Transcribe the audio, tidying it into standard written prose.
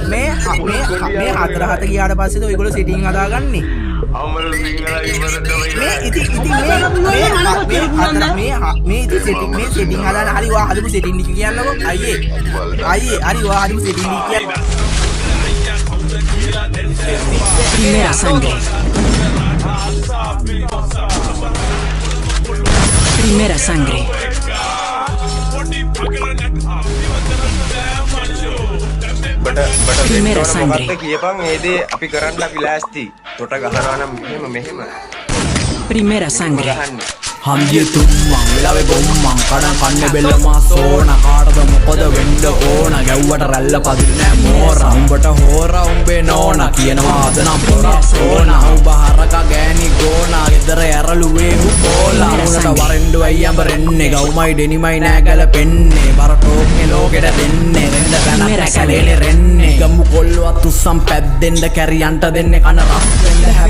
මේ හතර හත ගියාට පස්සේද ඔයගොල්ලෝ සෙටින් හදාගන්නේ මේ සෙටින් හදාන හරි වා හදපු සෙටින් ටික කියන්නකෝ අයියේ හරි වා හදපු සෙටින් ටික කියන්න Primera sangre. Primera sangre. Primera sangre. Primera sangre. Hamji tumang lave bommang kadan kanne bella masona kaada මොකද වෙන්න ඕන ගැව්වට රැල්ල පදින්නේ මෝරා උඹට හෝරා උඹේ නෝනා කියනවා අද නම් පොරා ඕනා උඹ හරක ගෑණි ගෝනා ගෙදර ඇරලුවේ උපෝලා උනට වරෙන්ඩු අයියඹ රෙන්නේ ගවුමයි ඩෙනිමයි නෑ ගැලපෙන්නේ බර ටෝක්නේ ලෝකෙට දෙන්නේ රෙන්ද තැනක් කැලේලේ රෙන්නේ ගමු කොල්ලවත් උස්සම් පැද්දෙන්න කැරියන්ට දෙන්නේ කන රස් වෙන්න